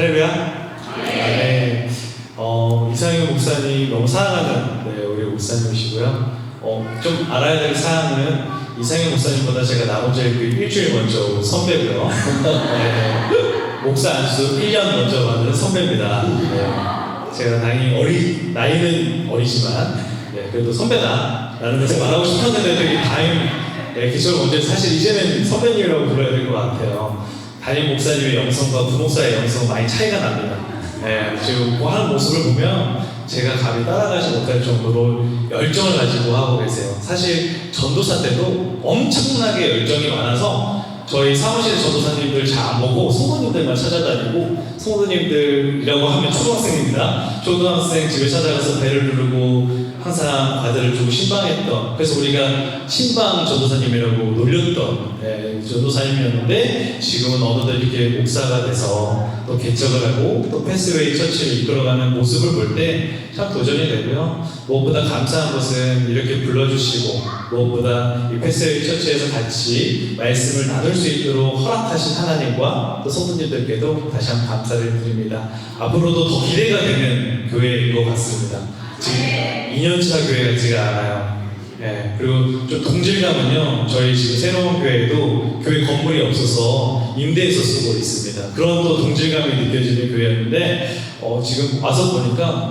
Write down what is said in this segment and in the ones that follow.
할렐루야. 네. 이상현 목사님 너무 사랑하는 우리 목사님이시고요. 좀 알아야 될 사항은 이상현 목사님보다 제가 나머지 일주일 먼저 선배고요. 네. 목사 안수 1년 먼저 받은 선배입니다. 네. 제가 당연히 나이는 어리지만 그래도 선배다 라는 것을 말하고 싶었는데 되게 기절 먼저 사실 이제는 선배님이라고 불러야 될 것 같아요. 담임 목사님의 영성과 부목사의 영성은 많이 차이가 납니다. 지금 하는 모습을 보면 제가 감히 따라가지 못할 정도로 열정을 가지고 하고 계세요. 사실 전도사 때도 엄청나게 열정이 많아서 저희 사무실 전도사님들 잘 안 보고 성도님들만 찾아다니고, 성도님들이라고 하면 초등학생입니다. 초등학생 집에 찾아가서 배를 누르고 항상 과자를 주고 신방했던, 그래서 우리가 신방 전도사님이라고 놀렸던 전도사님이었는데, 지금은 어느덧 이렇게 목사가 돼서 또 개척을 하고 또 패스웨이 처치를 이끌어가는 모습을 볼 때 참 도전이 되고요. 무엇보다 감사한 것은 이렇게 불러주시고, 무엇보다 이 패스웨이 처치에서 같이 말씀을 나눌 수 있도록 허락하신 하나님과 또 성도님들께도 다시 한번 감사를 드립니다. 앞으로도 더 기대가 되는 교회인 것 같습니다. 지금 2년차 교회 같지가 않아요. 그리고 좀 동질감은요, 저희 지금 새로운 교회도 교회 건물이 없어서 임대해서 쓰고 있습니다. 그런 또 동질감이 느껴지는 교회였는데, 지금 와서 보니까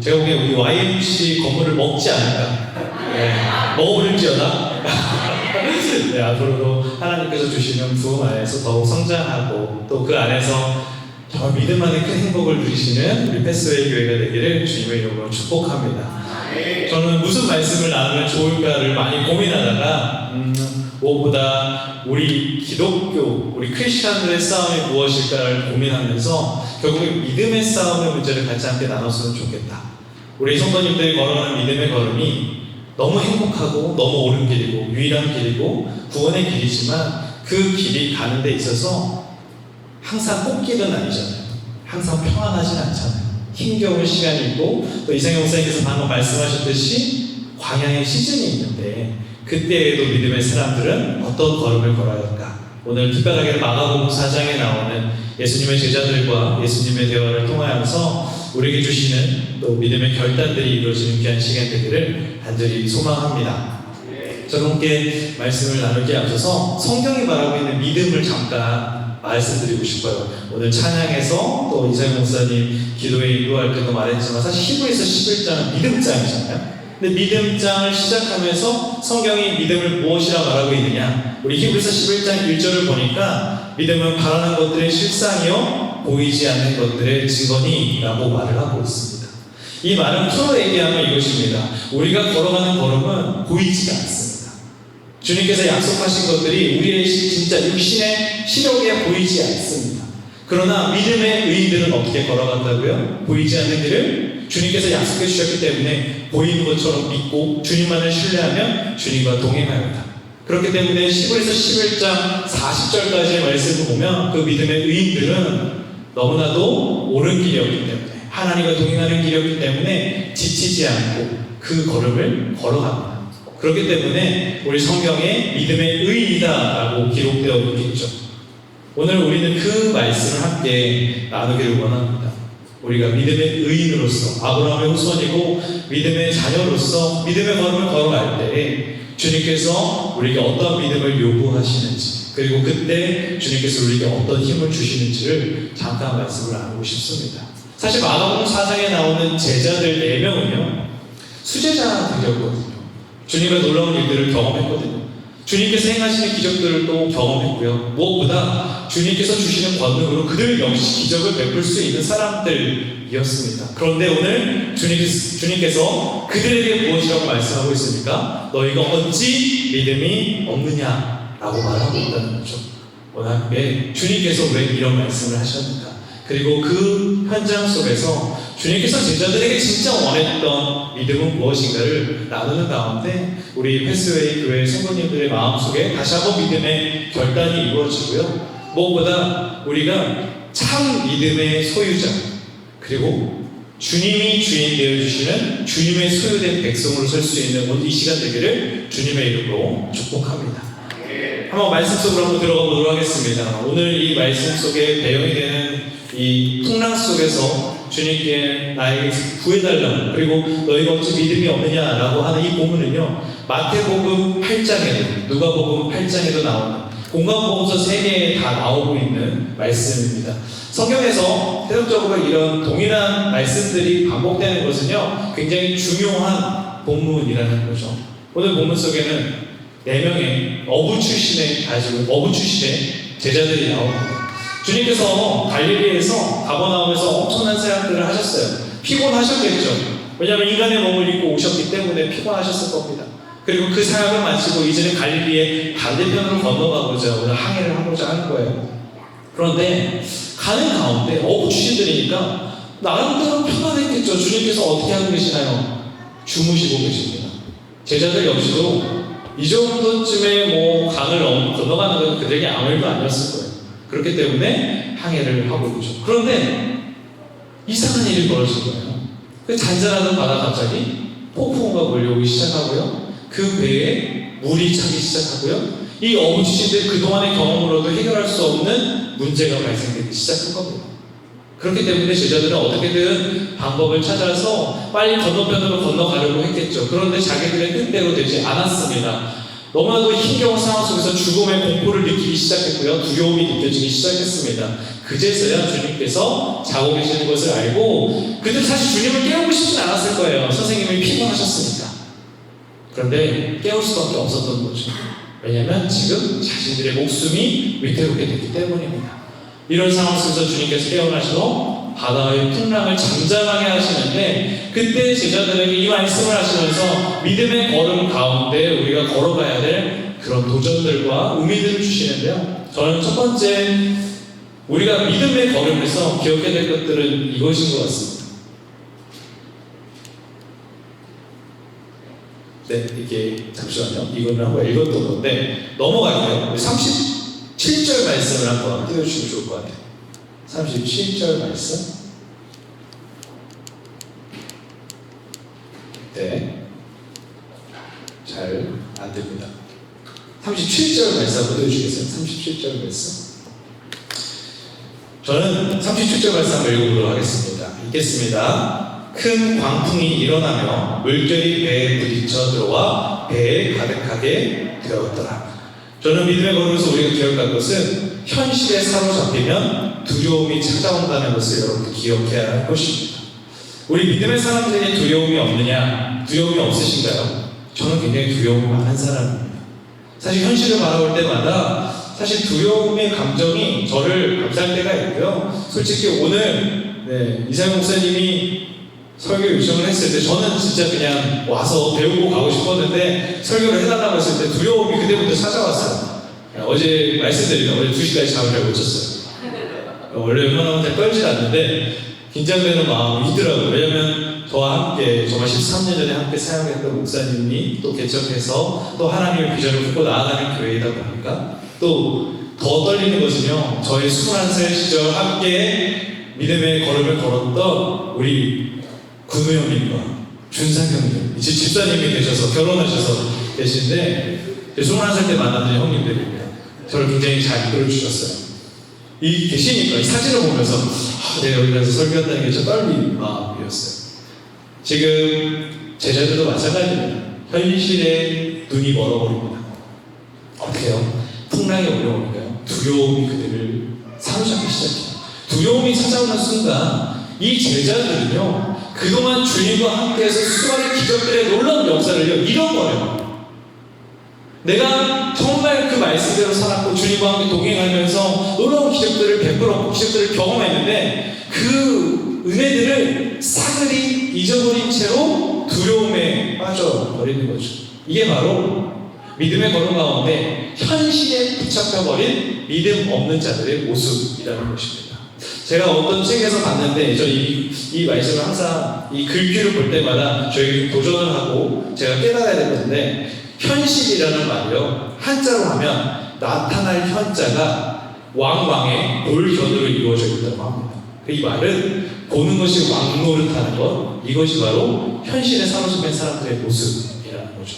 제가 보기엔 우리 YMC 건물을 먹지 않을까, 먹어볼지어다. 네, 앞으로도 하나님께서 주시는 부흥 안에서 더욱 성장하고 또 그 안에서 정말 믿음 안에 큰 행복을 누리시는 우리 패스웨이 교회가 되기를 주님의 이름으로 축복합니다. 저는 무슨 말씀을 나누면 좋을까를 많이 고민하다가 무엇보다 우리 기독교, 우리 크리스찬들의 싸움이 무엇일까를 고민하면서 결국에 믿음의 싸움의 문제를 같이 함께 나눴으면 좋겠다. 우리 성도님들이 걸어가는 믿음의 걸음이 너무 행복하고 너무 옳은 길이고 유일한 길이고 구원의 길이지만 그 길이 가는 데 있어서 항상 꽃길은 아니잖아요. 항상 평안하진 않잖아요. 힘겨운 시간이 있고, 또 이상현 목사님께서 방금 말씀하셨듯이 광야의 시즌이 있는데, 그때에도 믿음의 사람들은 어떤 걸음을 걸어야 할까? 오늘 특별하게 마가복음 4장에 나오는 예수님의 제자들과 예수님의 대화를 통하여서 우리에게 주시는 또 믿음의 결단들이 이루어지는 귀한 시간 되기를 간절히 소망합니다. 저는 함께 말씀을 나누기에 앞서서 성경이 말하고 있는 믿음을 잠깐 말씀드리고 싶어요. 오늘 찬양에서 또 이상현 목사님 기도에 인도할 때도 말했지만, 사실 히브리서 11장은 믿음장이잖아요. 근데 믿음장을 시작하면서 성경이 믿음을 무엇이라 말하고 있느냐, 우리 히브리서 11장 1절을 보니까 믿음은 바라는 것들의 실상이요 보이지 않는 것들의 증거니라고 말을 하고 있습니다. 이 말은 풀어 얘기하면 이것입니다. 우리가 걸어가는 걸음은 보이지가 않습니다. 주님께서 약속하신 것들이 우리의 진짜 육신의 시력에 보이지 않습니다. 그러나 믿음의 의인들은 어떻게 걸어간다고요? 보이지 않는 길을 주님께서 약속해 주셨기 때문에 보이는 것처럼 믿고 주님만을 신뢰하면 주님과 동행합니다. 그렇기 때문에 히브리서 11장 40절까지의 말씀을 보면 그 믿음의 의인들은 너무나도 옳은 길이었기 때문에, 하나님과 동행하는 길이었기 때문에 지치지 않고 그 걸음을 걸어갑니다. 그렇기 때문에 우리 성경에 믿음의 의인이다라고 기록되어 있겠죠. 오늘 우리는 그 말씀을 함께 나누기를 원합니다. 우리가 믿음의 의인으로서, 아브라함의 후손이고 믿음의 자녀로서 믿음의 걸음을 걸어갈 때 주님께서 우리에게 어떤 믿음을 요구하시는지, 그리고 그때 주님께서 우리에게 어떤 힘을 주시는지를 잠깐 말씀을 나누고 싶습니다. 사실 마가복음 4장에 나오는 제자들 4명은요 수제자들이었거든요. 주님의 놀라운 일들을 경험했거든요. 주님께서 행하시는 기적들을 또 경험했고요. 무엇보다 주님께서 주시는 권능으로 그들 역시 기적을 베풀 수 있는 사람들이었습니다. 그런데 오늘 주님께서 그들에게 무엇이라고 말씀하고 있습니까? 너희가 어찌 믿음이 없느냐라고 말하고 있다는 거죠. 워낙에 주님께서 왜 이런 말씀을 하셨는가? 그리고 그 현장 속에서 주님께서 제자들에게 진짜 원했던 믿음은 무엇인가를 나누는 가운데 우리 패스웨이 교회 성도님들의 마음속에 다시 한번 믿음의 결단이 이루어지고요. 무엇보다 우리가 참 믿음의 소유자, 그리고 주님이 주인 되어주시는 주님의 소유된 백성으로 설 수 있는 오늘 이 시간 되기를 주님의 이름으로 축복합니다. 한번 말씀 속으로 한번 들어가 보도록 하겠습니다. 오늘 이 말씀 속에 배경이 되는 이 풍랑 속에서 주님께 나에게 구해달라고, 그리고 너희가 어찌 믿음이 없느냐라고 하는 이 본문은요, 마태복음 8장에도 누가복음 8장에도 나오는 공관복음서 3개에 다 나오고 있는 말씀입니다. 성경에서 계속적으로 이런 동일한 말씀들이 반복되는 것은요, 굉장히 중요한 본문이라는 거죠. 오늘 본문 속에는 4명의 어부 출신의 제자들이 나옵니다. 주님께서 갈릴리에서 가버나움에서 엄청난 사역들을 하셨어요. 피곤하셨겠죠. 왜냐하면 인간의 몸을 입고 오셨기 때문에 피곤하셨을 겁니다. 그리고 그 사역을 마치고 이제는 갈릴리의 반대편으로 건너가고자 오늘 항해를 하고자 하는 거예요. 그런데 가는 가운데 어부 출신들이니까 나름대로 편안했겠죠. 주님께서 어떻게 하고 계시나요? 주무시고 계십니다. 제자들 역시도 이 정도쯤에 강을 건너가는 건 그들에게 아무 일도 아니었을 거예요. 그렇기 때문에 항해를 하고 있죠. 그런데 이상한 일이 벌어진 거예요. 그 잔잔하던 바다 갑자기 폭풍우가 몰려오기 시작하고요. 그 배에 물이 차기 시작하고요. 이 어부 출신들 그동안의 경험으로도 해결할 수 없는 문제가 발생되기 시작한 겁니다. 그렇기 때문에 제자들은 어떻게든 방법을 찾아서 빨리 건너편으로 건너가려고 했겠죠. 그런데 자기들의 뜻대로 되지 않았습니다. 너무나도 힘겨운 상황 속에서 죽음의 공포를 느끼기 시작했고요. 두려움이 느껴지기 시작했습니다. 그제서야 주님께서 자고 계시는 것을 알고, 그들 사실 주님을 깨우고 싶진 않았을 거예요. 선생님이 피곤하셨으니까. 그런데 깨울 수밖에 없었던 거죠. 왜냐하면 지금 자신들의 목숨이 위태롭게 됐기 때문입니다. 이런 상황 속에서 주님께서 깨어나셔서 바다의 풍랑을 잠잠하게 하시는데, 그때 제자들에게 이 말씀을 하시면서 믿음의 걸음 가운데 우리가 걸어가야 될 그런 도전들과 의미들을 주시는데요. 저는 첫 번째 우리가 믿음의 걸음에서 기억해야 될 것들은 이것인 것 같습니다. 네, 이게 잠시만요. 이거는 한번 읽었던 건데 넘어갈게요. 37절 말씀을 한번 띄워주시면 좋을 것 같아요. 37절 말씀. 네, 잘 안 됩니다. 37절 말씀 한번 띄워주시겠어요? 37절 말씀. 저는 37절 말씀 한번 읽어보도록 하겠습니다. 읽겠습니다. 큰 광풍이 일어나며 물결이 배에 부딪혀 들어와 배에 가득하게 되었더라. 저는 믿음의 걸음에서 우리가 기억할 것은 현실에 사로잡히면 두려움이 찾아온다는 것을 여러분들 기억해야 할 것입니다. 우리 믿음의 사람들에게 두려움이 없느냐? 두려움이 없으신가요? 저는 굉장히 두려움이 많은 사람입니다. 사실 현실을 바라볼 때마다 사실 두려움의 감정이 저를 감쌀 때가 있고요. 솔직히 오늘 이상현 목사님이 설교 요청을 했을 때 저는 진짜 그냥 와서 배우고 가고 싶었는데 설교를 해달라고 했을 때 두려움이 그때부터 찾아왔어요. 어제 말씀드리면 어제 2시까지 잠을 잘 못 잤어요. 원래 웬만하면 잘 떨지 않는데 긴장되는 마음이 있더라고요. 왜냐면 저와 함께 정말 13년 전에 함께 사역했던 목사님이 또 개척해서 또 하나님의 비전을 품고 나아가는 교회이다 보니까 또 더 떨리는 것은요, 저희 21살 시절 함께 믿음의 걸음을 걸었던 우리 군우 형님과 준상 형님, 이제 집사님이 되셔서 결혼하셔서 계신데 21살 때 만났던 형님들입니다. 저를 굉장히 잘 이끌어주셨어요. 이 계시니까 이 사진을 보면서 내가 여기 가서 설교한다는 게 저 떨리는 마음이었어요. 지금 제자들도 마찬가지입니다. 현실에 눈이 멀어버립니다. 어떻게 해요? 풍랑이 올라오니까요. 두려움이 그들을 사로잡기 시작해요. 두려움이 찾아오는 순간 이 제자들은요, 그동안 주님과 함께해서 수많은 기적들의 놀라운 역사를요 잃어버려요. 내가 정말 그 말씀대로 살았고 주님과 함께 동행하면서 놀라운 기적들을 베풀었고 기적들을 경험했는데 그 은혜들을 싸그리 잊어버린 채로 두려움에 빠져버리는 거죠. 이게 바로 믿음의 걸음 가운데 현실에 붙잡혀버린 믿음 없는 자들의 모습이라는 것입니다. 제가 어떤 책에서 봤는데 이 말씀을 항상 이 글귀를 볼 때마다 저에게 도전을 하고 제가 깨달아야 될 건데, 현실이라는 말이요, 한자로 하면 나타날 현자가 왕왕의 볼견으로 이루어져 있다고 합니다. 이 말은 보는 것이 왕노릇하는 것, 이것이 바로 현실에 사로잡힌 사람들의 모습이라는 거죠.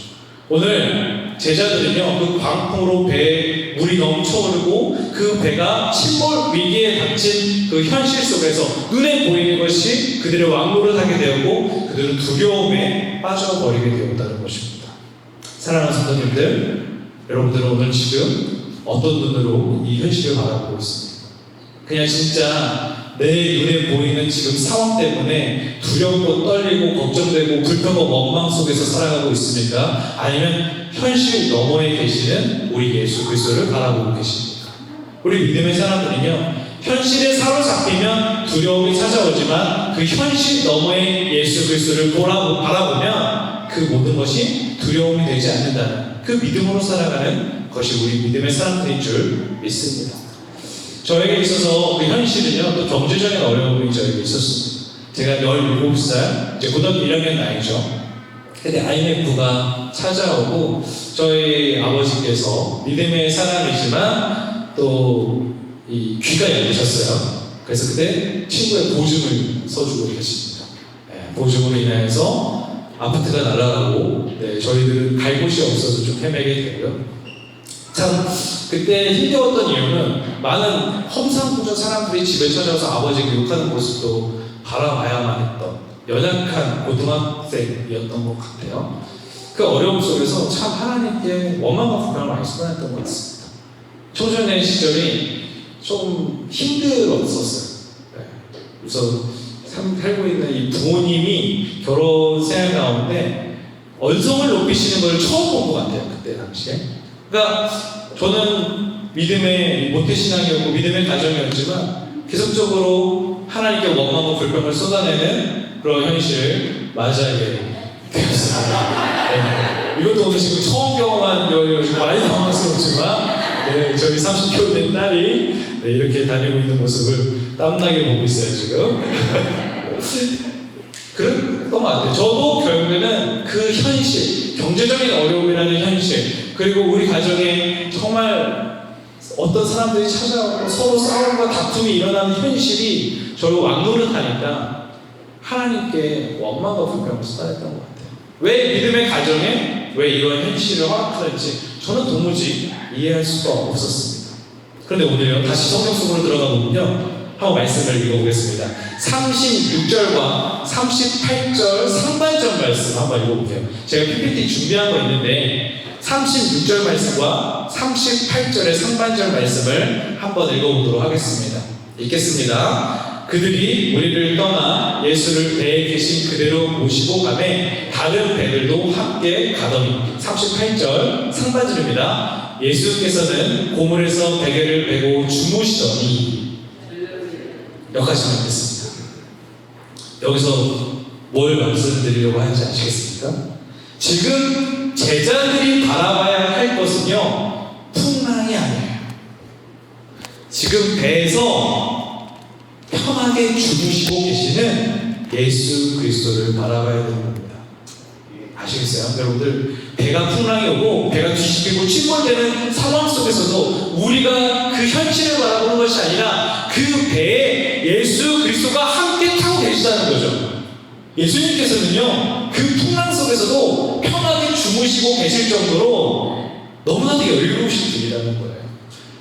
오늘 제자들은요, 그 광풍으로 배에 물이 넘쳐오르고 그 배가 침몰 위기에 닥친 그 현실 속에서 눈에 보이는 것이 그들의 왕노릇하게 되었고 그들은 두려움에 빠져버리게 되었다는 것입니다. 사랑하는 성도님들, 여러분들은 오늘 지금 어떤 눈으로 이 현실을 바라보고 있습니까? 그냥 진짜 내 눈에 보이는 지금 상황 때문에 두렵고 떨리고 걱정되고 불평과 원망 속에서 살아가고 있습니까? 아니면 현실 너머에 계시는 우리 예수 그리스도를 바라보고 계십니까? 우리 믿음의 사람들은요, 현실에 사로잡히면 두려움이 찾아오지만 그 현실 너머에 예수 그리스도를 바라보면 그 모든 것이 두려움이 되지 않는다는 그 믿음으로 살아가는 것이 우리 믿음의 사람들인 줄 믿습니다. 저에게 있어서 그 현실은요, 또 경제적인 어려움이 저에게 있었습니다. 제가 17살, 이제 고등학교 1학년 나이죠. 근데 IMF가 찾아오고 저희 아버지께서 믿음의 사람이지만 또 이 귀가 열리셨어요. 그래서 그때 친구의 보증을 서주고 계십니다. 네, 보증으로 인해서 아파트가 날아가고 저희들은 갈 곳이 없어서 좀 헤매게 되고요. 참 그때 힘겨웠던 이유는 많은 험상궂은 사람들이 집에 찾아와서 아버지에게 욕하는 모습도 바라봐야만 했던 연약한 고등학생이었던 것 같아요. 그 어려움 속에서 참 하나님께 원망과 불평을 많이 쏟아냈던 것 같습니다. 초년의 시절이 좀 힘들었었어요. 그래서 살고 있는 이 부모님이 결혼 생활 가운데 언성을 높이시는 걸 처음 본 것 같아요. 그때 당시에. 그러니까 저는 믿음의 모태신앙이었고 믿음의 가정이었지만 계속적으로 하나님께 원망과 불평을 쏟아내는 그런 현실을 맞이하게 되었습니다. 네. 이것도 오늘 지금 처음 경험한 여유 많이 당황스럽지만 저희 30kg 된 딸이 이렇게 다니고 있는 모습을 땀나게 보고 있어요 지금. 그런 것 같아요. 저도 결국에는 그 현실, 경제적인 어려움이라는 현실, 그리고 우리 가정에 정말 어떤 사람들이 찾아오고 서로 싸움과 다툼이 일어나는 현실이 저를 왕노릇하니까 하나님께 원망과 불평을 쏟아냈던 것 같아요. 왜 믿음의 가정에 왜 이런 현실을 허락하는지 저는 도무지 이해할 수가 없었습니다. 그런데 오늘요, 다시 성경 속으로 들어가 보면요, 한번 말씀을 읽어보겠습니다. 36절과 38절 상반절 말씀 한번 읽어볼게요. 제가 PPT 준비한 거 있는데 36절 말씀과 38절의 상반절 말씀을 한번 읽어보도록 하겠습니다. 읽겠습니다. 그들이 우리를 떠나 예수를 배에 계신 그대로 모시고 가매 다른 배들도 함께 가더니 38절 상반절입니다. 예수께서는 고물에서 베개를 메고 주무시더니 여기까지 읽겠습니다. 여기서 뭘 말씀드리려고 하는지 아시겠습니까? 지금 제자들이 바라봐야 할 것은요, 풍랑이 아니에요. 지금 배에서 편하게 주무시고 계시는 예수 그리스도를 바라봐야 되는 겁니다. 아시겠어요? 여러분들, 배가 풍랑이 오고 배가 뒤집히고 침몰되는 상황 속에서도 우리가 그 현실을 바라보는 것이 아니라 그 배에 예수 그리스도가 함께 타고 계시다는 거죠. 예수님께서는요, 그 풍랑 속에서도 편하게 주무시고 계실 정도로 너무나도 여유로우신 분이라는 거예요.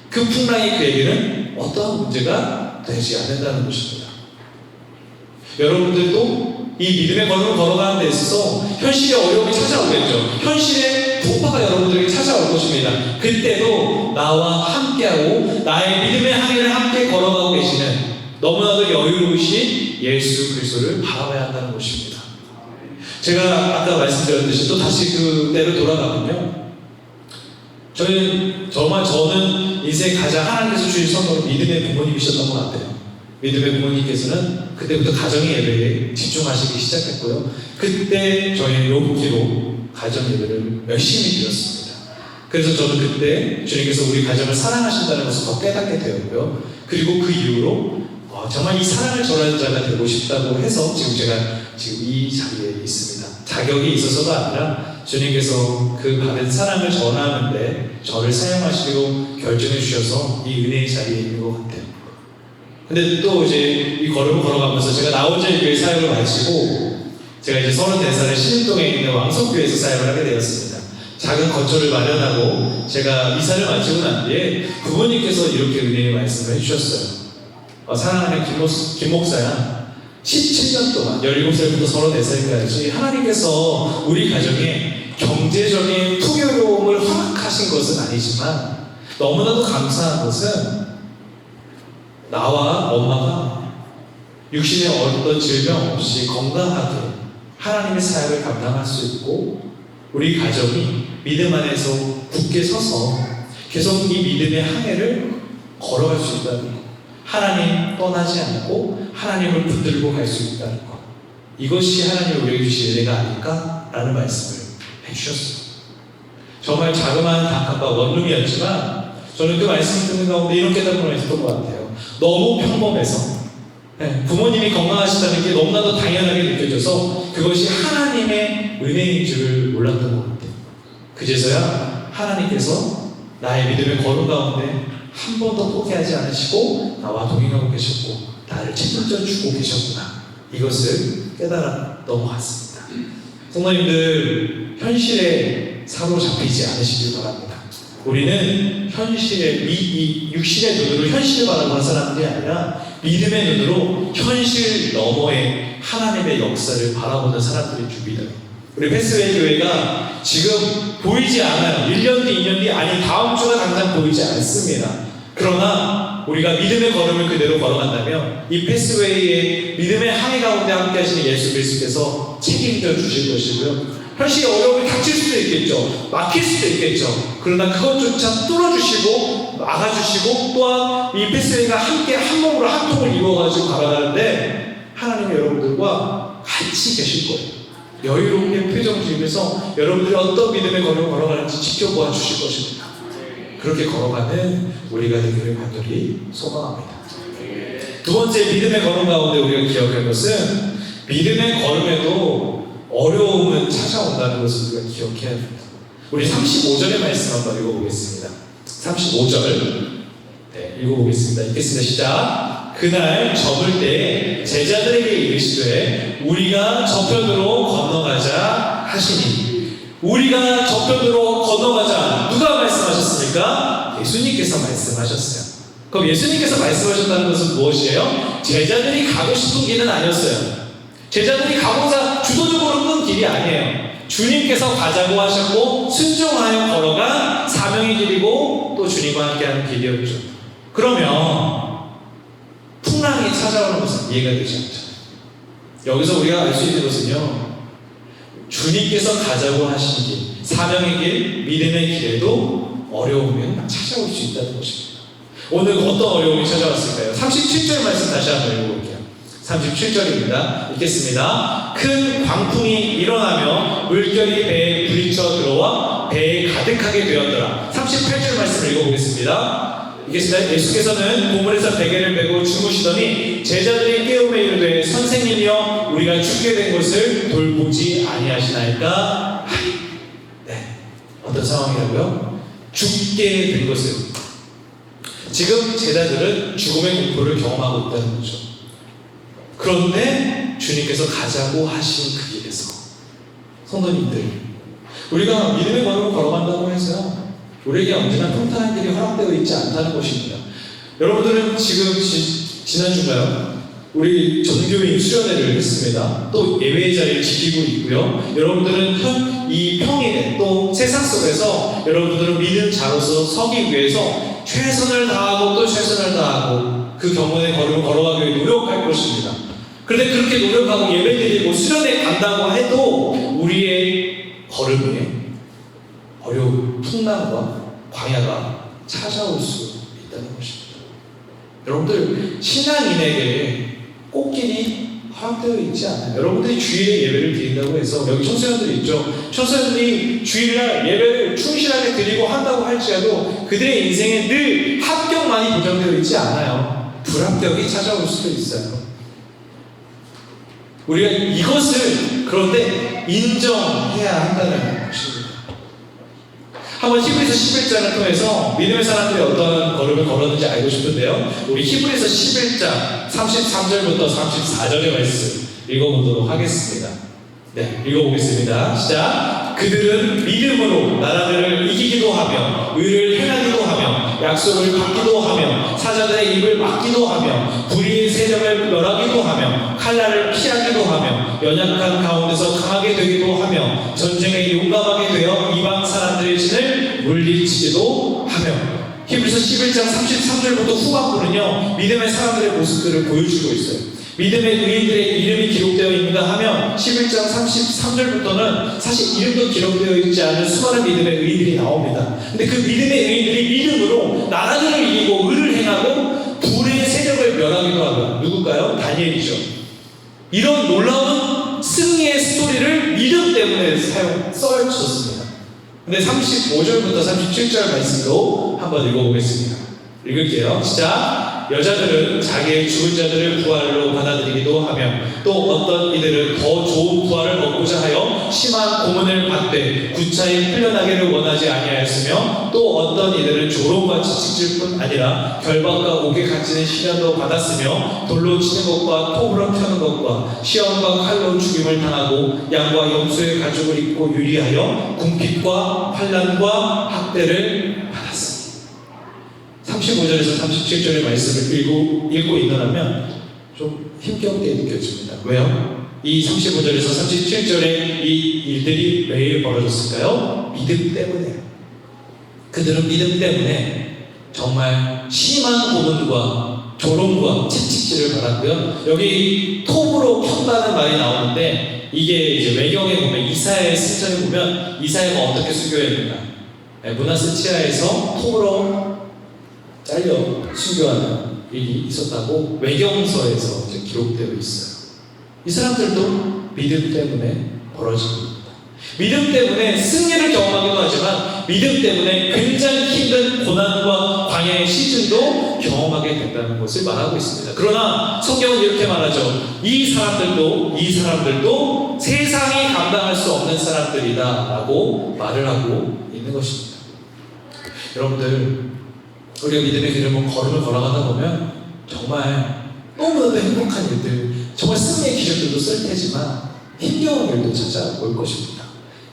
그 풍랑이 그에게는 어떠한 문제가 되지 않는다는 것입니다. 여러분들도 이 믿음의 걸음을 걸어가는 데 있어서 현실의 어려움이 찾아오겠죠. 현실의 도파가 여러분들에게 찾아올 것입니다. 그때도 나와 함께하고 나의 믿음의 항해를 함께 걸어가고 계시는 너무나도 여유로우신 예수 그리스도를 바라봐야 한다는 것입니다. 제가 아까 말씀드렸듯이 또 다시 그때로 돌아가면요, 저는 인생 가장 하나님께서 주신 선물은 믿음의 부모님이셨던 것 같아요. 믿음의 부모님께서는 그때부터 가정의 예배에 집중하시기 시작했고요. 그때 저희는 로봇기로 가정 예배를 열심히 드렸습니다. 그래서 저는 그때 주님께서 우리 가정을 사랑하신다는 것을 더 깨닫게 되었고요. 그리고 그 이후로 정말 이 사랑을 전하는 자가 되고 싶다고 해서 제가 이 자리에 있습니다. 자격이 있어서가 아니라 주님께서 그 받은 사랑을 전하는데 저를 사용하시기로 결정해 주셔서 이 은혜의 자리에 있는 것 같아요. 근데 또 이제 이 걸음을 걸어가면서 제가 나온자의 교회 사역을 마치고 제가 이제 34살에 신림동에 있는 왕성교회에서 사역을 하게 되었습니다. 작은 거처를 마련하고 제가 이사를 마치고 난 뒤에 부모님께서 이렇게 은혜의 말씀을 해주셨어요. 사랑하는 김 목사야, 17년 동안 17살부터 34살까지 하나님께서 우리 가정에 경제적인 풍요로움을 허락하신 것은 아니지만 너무나도 감사한 것은 나와 엄마가 육신의 어떤 질병 없이 건강하게 하나님의 사역을 감당할 수 있고 우리 가정이 믿음 안에서 굳게 서서 계속 이 믿음의 항해를 걸어갈 수 있다는 것, 하나님 떠나지 않고 하나님을 붙들고 갈 수 있다는 것, 이것이 하나님이 우리에게 주신 은혜가 아닐까라는 말씀을 해주셨어요. 정말 자그마한 단칸방 원룸이었지만 저는 그 말씀을 듣는 가운데 이런 깨달음을 했던 것 같아요. 너무 평범해서 부모님이 건강하시다는 게 너무나도 당연하게 느껴져서 그것이 하나님의 은혜인 줄을 몰랐던 것 같아요. 그제서야 하나님께서 나의 믿음의 걸음 가운데 한 번도 포기하지 않으시고 나와 동행하고 계셨고 나를 책임져 주고 계셨구나, 이것을 깨달아 넘어갔습니다. 성도님들, 현실에 사로잡히지 않으시길 바랍니다. 우리는 현실의 이 육신의 눈으로 현실을 바라보는 사람들이 아니라 믿음의 눈으로 현실 너머의 하나님의 역사를 바라보는 사람들인 줄 믿어요. 우리 패스웨이 교회가 지금 보이지 않아요. 1년 뒤, 2년 뒤, 아니 다음 주가 당장 보이지 않습니다. 그러나 우리가 믿음의 걸음을 그대로 걸어간다면 이 패스웨이의 믿음의 항해 가운데 함께 하시는 예수 그리스도께서 책임져 주실 것이고요. 현실의 어려움이 닥칠 수도 있겠죠. 막힐 수도 있겠죠. 그러나 그것조차 뚫어주시고 막아주시고 또한 이 패스웨이가 함께 한 몸으로 한 통을 이루어가지고 가라가는데 하나님이 여러분들과 같이 계실 거예요. 여유롭게 표정 지으면서 여러분들이 어떤 믿음의 걸음을 걸어가는지 지켜보아 주실 것입니다. 그렇게 걸어가는 우리가 되기를 간절히 소망합니다. 두 번째 믿음의 걸음 가운데 우리가 기억할 것은 믿음의 걸음에도 어려움은 찾아온다는 것을 우리가 기억해야 합니다. 우리 35절의 말씀 한번 읽어보겠습니다. 35절 읽어보겠습니다. 읽겠습니다. 시작. 그날 저물 때 제자들에게 이르시되 우리가 저편으로 건너가자 하시니. 우리가 저편으로 건너가자, 누가 말씀하셨습니까? 예수님께서 말씀하셨어요. 그럼 예수님께서 말씀하셨다는 것은 무엇이에요? 제자들이 가고 싶은 길은 아니었어요. 제자들이 가고자 주도적으로 끈 길이 아니에요. 주님께서 가자고 하셨고 순종하여 걸어간 사명의 길이고 또 주님과 함께하는 길이었죠. 그러면 풍랑이 찾아오는 것은 이해가 되지 않죠. 여기서 우리가 알 수 있는 것은요, 주님께서 가자고 하신 길, 사명의 길, 믿음의 길에도 어려움은 찾아올 수 있다는 것입니다. 오늘 어떤 어려움이 찾아왔을까요? 37절 말씀 다시 한번 읽어볼게요. 37절입니다. 읽겠습니다. 큰 광풍이 일어나며 물결이 배에 부딪혀 들어와 배에 가득하게 되었더라. 38절 말씀을 읽어보겠습니다. 읽겠습니다. 예수께서는 보물에서 베개를 메고 주무시더니 제자들이 깨우며 이르되 선생님이여 우리가 죽게 된 것을 돌보지 아니하시나이까. 네, 어떤 상황이라고요? 죽게 된 것을. 지금 제자들은 죽음의 공포를 경험하고 있다는 거죠. 그런데 주님께서 가자고 하신 그 길에서, 성도님들, 우리가 믿음의 걸음을 걸어간다고 해서 우리에게 언제나 평탄한 길이 허락되어 있지 않다는 것입니다. 여러분들은 지금 지난주가요, 우리 전교인 수련회를 했습니다. 또 예배의 자리를 지키고 있고요. 여러분들은 이 평일에 또 세상 속에서 여러분들은 믿음 자로서 서기 위해서 최선을 다하고 또 최선을 다하고 그 경건의 걸음을 걸어가기 위해 노력할 것입니다. 그런데 그렇게 노력하고 예배드리고 수련회 간다고 해도 우리의 걸음에 어려운 풍랑과 광야가 찾아올 수 있다는 것입니다. 여러분들, 신앙인에게 꽃길이 허락되어 있지 않아요. 여러분들이 주일에 예배를 드린다고 해서, 여기 청소년들이 있죠. 청소년들이 주일날 예배를 충실하게 드리고 한다고 할지라도 그들의 인생에 늘 합격만이 보장되어 있지 않아요. 불합격이 찾아올 수도 있어요. 우리가 이것을 그런데 인정해야 한다는 것입니다. 한번 히브리서 11장을 통해서 믿음의 사람들이 어떤 걸음을 걸었는지 알고 싶은데요. 우리 히브리서 11장 33절부터 34절의 말씀 읽어보도록 하겠습니다. 네, 읽어보겠습니다. 시작. 그들은 믿음으로 나라들을 이기기도 하며 의를 행하기도 하며 약속을 받기도 하며 사자들의 입을 막기도 하며 불의의 세력을 멸하기도 하며 칼날을 피하기도 하며 연약한 가운데서 강하게 되기도 하며 전쟁에 용감하게 되어 이방 사람들의 진을 물리치기도 하며. 히브리서 11장 33절부터 후반부는요 믿음의 사람들의 모습들을 보여주고 있어요. 믿음의 의인들의 이름이 기록되어 있는가 하면 11장 33절부터는 사실 이름도 기록되어 있지 않은 수많은 믿음의 의인들이 나옵니다. 근데 그 믿음의 의인들이 믿음으로 나라들을 이기고 의를 행하고 불의 세력을 멸하기도 하고. 누굴까요? 다니엘이죠. 이런 놀라운 승리의 스토리를 믿음 때문에 써주셨습니다. 근데 35절부터 37절 말씀도 한번 읽어보겠습니다. 읽을게요. 시작. 여자들은 자기의 죽은 자들을 부활로 받아들이기도 하며 또 어떤 이들은 더 좋은 부활을 얻고자 하여 심한 고문을 받되 구차히 풀려나기를 원하지 아니하였으며 또 어떤 이들은 조롱과 지칭질 뿐 아니라 결박과 옥에 갇히는 시련도 받았으며 돌로 치는 것과 톱으로 펴는 것과 시험과 칼로 죽임을 당하고 양과 염소의 가죽을 입고 유리하여 궁핍과 환난과 학대를 받았습니다. 35절에서 37절의 말씀을 읽고 있느라면 좀 힘겹게 느껴집니다. 왜요? 이 35절에서 37절의 이 일들이 왜 벌어졌을까요? 믿음 때문에요. 그들은 믿음 때문에 정말 심한 고문과 조롱과 채찍질을 받았고요. 여기 톱으로 편다는 말이 나오는데 이게 이제 외경에 보면 이사야의 승천에 보면 이사야가 어떻게 순교했는가? 므낫세 치하에서 톱으로 잘려 순교하는 일이 있었다고 외경서에서 이제 기록되어 있어요. 이 사람들도 믿음 때문에 벌어진 겁니다. 믿음 때문에 승리를 경험하기도 하지만 믿음 때문에 굉장히 힘든 고난과 광야의 시즌도 경험하게 된다는 것을 말하고 있습니다. 그러나 성경은 이렇게 말하죠. 이 사람들도 세상이 감당할 수 없는 사람들이다 라고 말을 하고 있는 것입니다. 여러분들, 우리가 믿음의 길을 걸음을 걸어가다 보면 정말 너무나도 행복한 일들, 정말 승리의 기적들도 쓸 테지만 힘겨운 일도 찾아올 것입니다.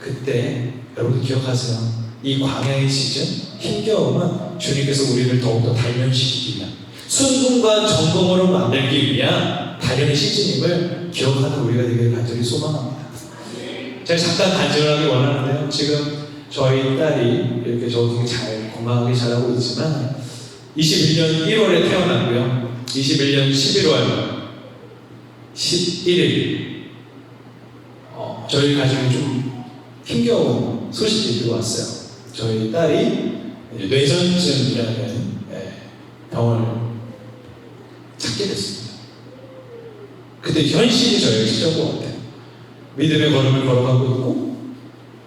그때 여러분 기억하세요. 이 광야의 시즌, 힘겨움은 주님께서 우리를 더욱더 단련시키기 위한, 순금과 점검으로 만들기 위한 단련의 시즌임을 기억하는 우리가 되기를 간절히 소망합니다. 제가 잠깐 간증을 하기 원하는데요. 지금 저희 딸이 이렇게 저기 잘 건강하게 자라고 있지만 21년 1월에 태어났고요. 21년 11월 11일 저희 가족이 좀 힘겨운 소식이 들어왔어요. 저희 딸이 뇌전증이라는 병을 찾게 됐습니다. 그때 현실이 저에게 찾아온 것 같아요. 믿음의 걸음을 걸어가고 있고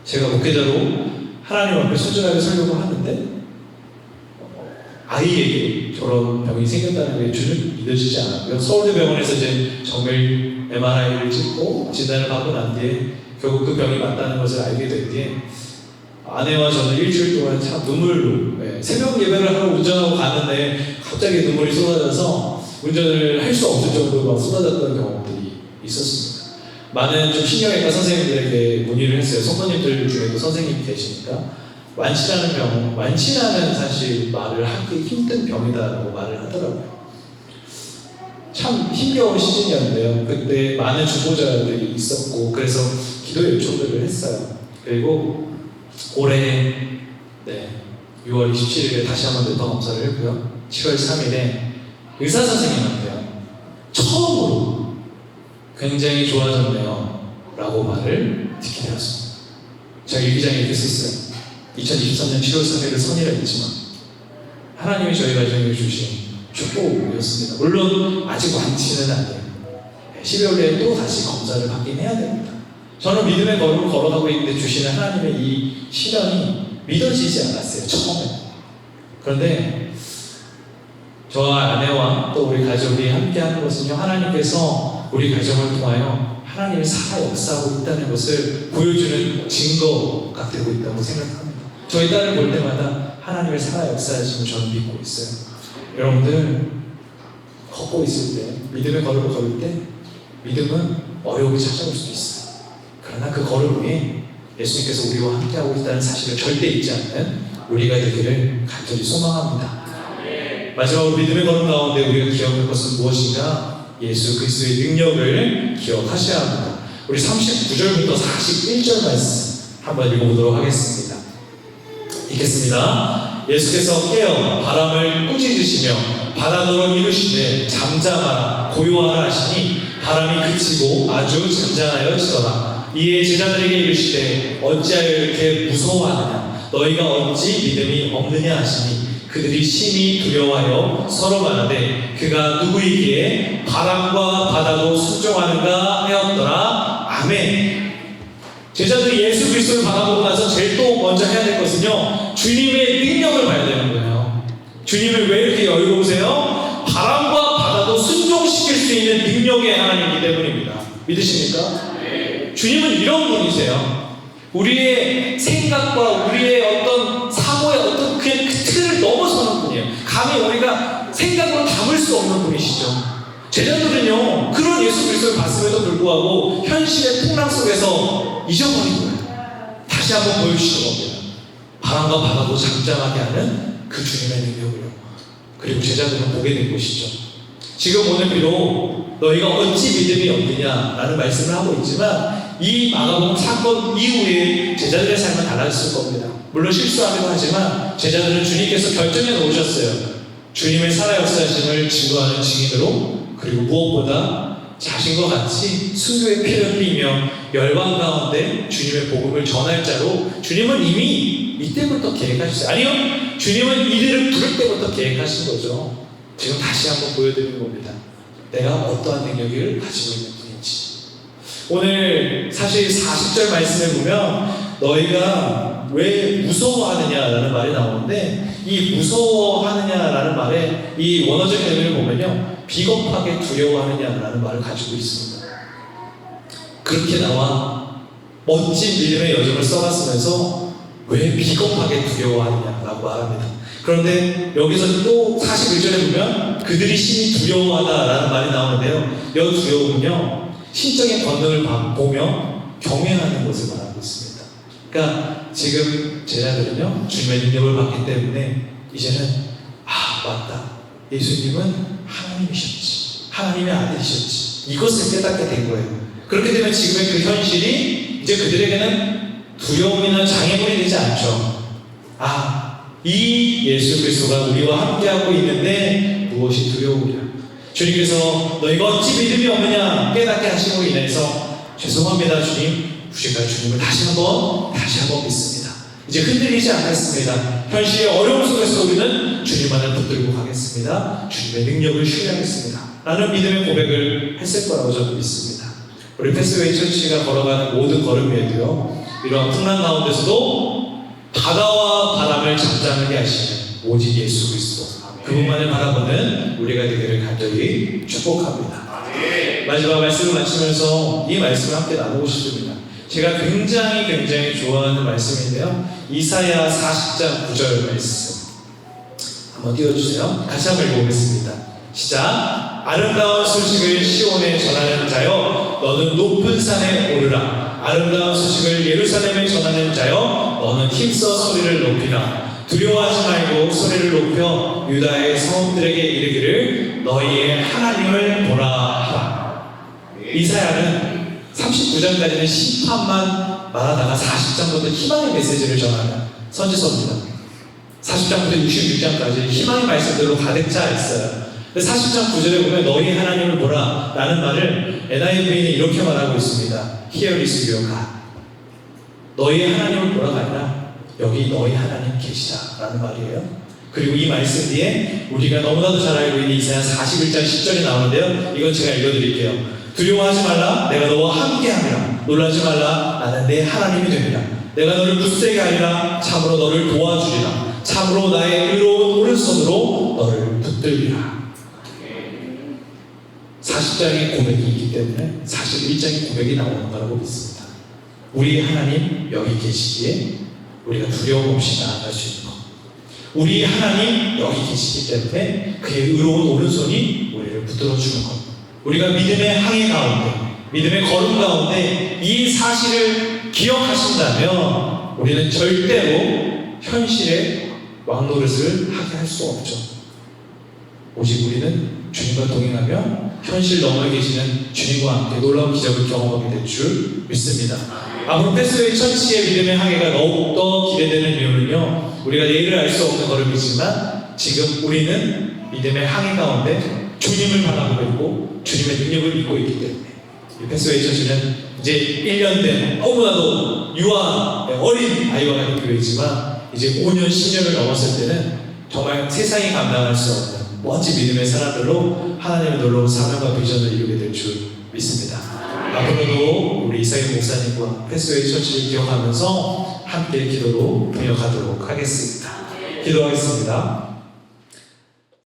제가 목회자로 하나님 앞에 소중하게 살려고 하는데 아이에게 저런 병이 생겼다는 게 주는 믿어지지 않았고요. 서울대병원에서 이제 정밀 MRI를 찍고 진단을 받고 난 뒤에 결국 그 병이 맞다는 것을 알게 된 뒤에 아내와 저는 일주일 동안 참 눈물로 새벽 예배를 하러 운전하고 가는데 갑자기 눈물이 쏟아져서 운전을 할 수 없을 정도로 막 쏟아졌던 경험들이 있었습니다. 많은 좀 신경외과 선생님들에게 문의를 했어요. 성도님들 중에도 선생님이 계시니까 완치라는 사실 말을 하기 힘든 병이다라고 말을 하더라고요. 참 힘겨운 시즌이었는데요. 그때 많은 중보자들이 있었고 그래서 기도 요청들을 했어요. 그리고 올해 6월 27일에 다시 한번 뇌파 검사를 했고요. 7월 3일에 의사 선생님한테요. 처음으로 굉장히 좋아졌네요 라고 말을 듣게 되었습니다. 제가 일기장에 이렇게 썼어요. 2023년 7월 3일을 선이라 했지만 하나님이 저희 가정에 주신 축복이었습니다. 물론 아직 완치는 아니에요. 12월에 또 다시 검사를 받긴 해야 됩니다. 저는 믿음의 걸음을 걸어가고 있는데 주시는 하나님의 이 시련이 믿어지지 않았어요. 처음에. 그런데 저와 아내와 또 우리 가족이 함께 하는 것은요, 하나님께서 우리 가정을 통하여 하나님이 살아 역사하고 있다는 것을 보여주는 증거가 되고 있다고 생각합니다. 저희 딸을 볼 때마다 하나님의 살아 역사하심을 저는 믿고 있어요. 여러분들 걷고 있을 때, 믿음의 걸음을 걸을 때 믿음은 어려움이 찾아올 수도 있어요. 그러나 그 걸음 위에 예수님께서 우리와 함께하고 있다는 사실을 절대 잊지 않는 우리가 되기를 간절히 소망합니다. 마지막으로 믿음의 걸음 가운데 우리가 기억할 것은 무엇인가? 예수 그리스도의 능력을 기억하셔야 합니다. 우리 39절부터 41절 말씀 한번 읽어보도록 하겠습니다. 읽겠습니다. 예수께서 깨어 바람을 꾸짖으시며 바다더러 이르시되 잠잠하라 고요하라 하시니 바람이 그치고 아주 잔잔하여지더라. 이에 제자들에게 이르시되 어찌하여 이렇게 무서워하느냐 너희가 어찌 믿음이 없느냐 하시니 그들이 심히 두려워하여 서로 말하되 그가 누구이기에 바람과 바다도 순종하는가 하였더라. 아멘. 제자들이 예수 그리스도를 바라보고 나서 제일 또 먼저 해야 될 것은요, 주님의 능력을 봐야 되는 거예요. 주님을 왜 이렇게 여유로우세요? 바람과 바다도 순종시킬 수 있는 능력의 하나님이기 때문입니다. 믿으십니까? 네. 주님은 이런 분이세요. 우리의 생각과 우리의 어떤 사고의 어떤 그 틀을 넘어서는 분이에요. 감히 우리가 생각으로 담을 수 없는 분이시죠. 제자들은요, 그런 예수 그리스도를 봤음에도 불구하고 현실의 풍랑 속에서 잊어버린 거예요. 다시 한번 보여주시는 겁니다. 바람과 바다도 잠잠하게 하는 그 주님의 능력을요. 그리고 제자들은 보게 된 것이죠. 지금 오늘 비록 너희가 어찌 믿음이 없느냐라는 말씀을 하고 있지만 이 마가복음 사건 이후에 제자들의 삶은 달라졌을 겁니다. 물론 실수하기도 하지만 제자들은 주님께서 결정해 놓으셨어요. 주님의 살아 역사하심을 증거하는 증인으로, 그리고 무엇보다 자신과 같이 순교의 피를 흘리며 열방 가운데 주님의 복음을 전할 자로 주님은 이미 이때부터 계획하셨어요. 아니요, 주님은 이들을 부를 때부터 계획하신 거죠. 지금 다시 한번 보여드리는 겁니다. 내가 어떠한 능력을 가지고 있는 분인지. 오늘 사실 40절 말씀에 보면 너희가 왜 무서워하느냐라는 말이 나오는데, 이 무서워하느냐라는 말에 이 원어적 의미를 보면요, 비겁하게 두려워하느냐라는 말을 가지고 있습니다. 그렇게 나와 멋진 믿음의 여정을 써갔으면서 왜 비겁하게 두려워하느냐라고 말합니다. 그런데 여기서 또 41절에 보면 그들이 심히 두려워하다라는 말이 나오는데요, 이 두려움은요, 신적인 권능을 보며 경외하는 것을 말하고 있습니다. 그러니까 지금 제자들은요, 주님의 능력을 받기 때문에 이제는 맞다, 예수님은 하나님이셨지, 하나님의 아들이셨지, 이것을 깨닫게 된 거예요. 그렇게 되면 지금의 그 현실이 이제 그들에게는 두려움이나 장애물이 되지 않죠. 이 예수 그리스도가 우리와 함께하고 있는데 무엇이 두려우랴. 주님께서 너희가 어찌 믿음이 없느냐 깨닫게 하심으로 인해서 죄송합니다 주님, 우리가 주님을 다시 한번 믿습니다. 이제 흔들리지 않겠습니다. 현실의 어려움 속에서 우리는 주님만을 붙들고 가겠습니다. 주님의 능력을 신뢰하겠습니다 라는 믿음의 고백을 했을 거라고 저는 믿습니다. 우리 패스웨이 처치가 걸어가는 모든 걸음 위에도요, 이러한 풍랑 가운데서도 바다와 바람을 잠잠하게 하시는 오직 예수 그리스도, 그분만을 바라보는 우리가 되기를 간절히 축복합니다. 마지막 말씀을 마치면서 이 말씀을 함께 나누고 싶습니다. 제가 굉장히 좋아하는 말씀인데요, 이사야 40장 9절 말씀 한번 띄워주세요. 같이 한번 읽어보겠습니다. 시작. 아름다운 소식을 시온에 전하는 자여 너는 높은 산에 오르라. 아름다운 소식을 예루살렘에 전하는 자여 너는 힘써 소리를 높이라. 두려워하지 말고 소리를 높여 유다의 성읍들에게 이르기를 너희의 하나님을 보라 하라. 이사야는 39장까지는 심판만 말하다가 40장부터 희망의 메시지를 전하는 선지서입니다. 40장부터 66장까지 희망의 말씀들로 가득 차 있어요. 40장 9절에 보면 너희 하나님을 보라 라는 말을 NIV는 이렇게 말하고 있습니다. Here is your God. 너희 하나님을 보라가 아니라 여기 너희 하나님 계시다 라는 말이에요. 그리고 이 말씀 뒤에 우리가 너무나도 잘 알고 있는 이사야 41장 10절이 나오는데요, 이건 제가 읽어드릴게요. 두려워하지 말라, 내가 너와 함께하리라. 놀라지 말라, 나는 내 하나님이 되리라. 내가 너를 굳세게 하리라. 참으로 너를 도와주리라. 참으로 나의 의로운 오른손으로 너를 붙들리라. 40장의 고백이 있기 때문에 41장의 고백이 나오는 거라고 믿습니다. 우리 하나님 여기 계시기에 우리가 두려움 없이 나아갈 수 있는 것, 우리 하나님 여기 계시기 때문에 그의 의로운 오른손이 우리를 붙들어주는 것, 우리가 믿음의 항해 가운데, 믿음의 걸음 가운데 이 사실을 기억하신다면 우리는 절대로 현실의 왕노릇을 하게 할 수 없죠. 오직 우리는 주님과 동행하며 현실 너머에 계시는 주님과 함께 놀라운 기적을 경험하게 될 줄 믿습니다. 앞으로 패스웨이 처치의 믿음의 항해가 더욱더 기대되는 이유는요, 우리가 내일을 알 수 없는 것이지만 지금 우리는 믿음의 항해 가운데 주님을 바라보고 있고 주님의 능력을 믿고 있기 때문에 이 패스웨이 처치는 이제 1년 된 너무나도 유아한 어린 아이와 같은 교회지만 이제 5년, 10년을 넘었을 때는 정말 세상이 감당할 수 없는 멋진 믿음의 사람들로 하나님의 놀라운 사명과 비전을 이루게 될 줄 믿습니다. 앞으로도 우리 이상희 목사님과 패스웨이 처치를 기억하면서 함께 기도로 동역하도록 하겠습니다. 기도하겠습니다.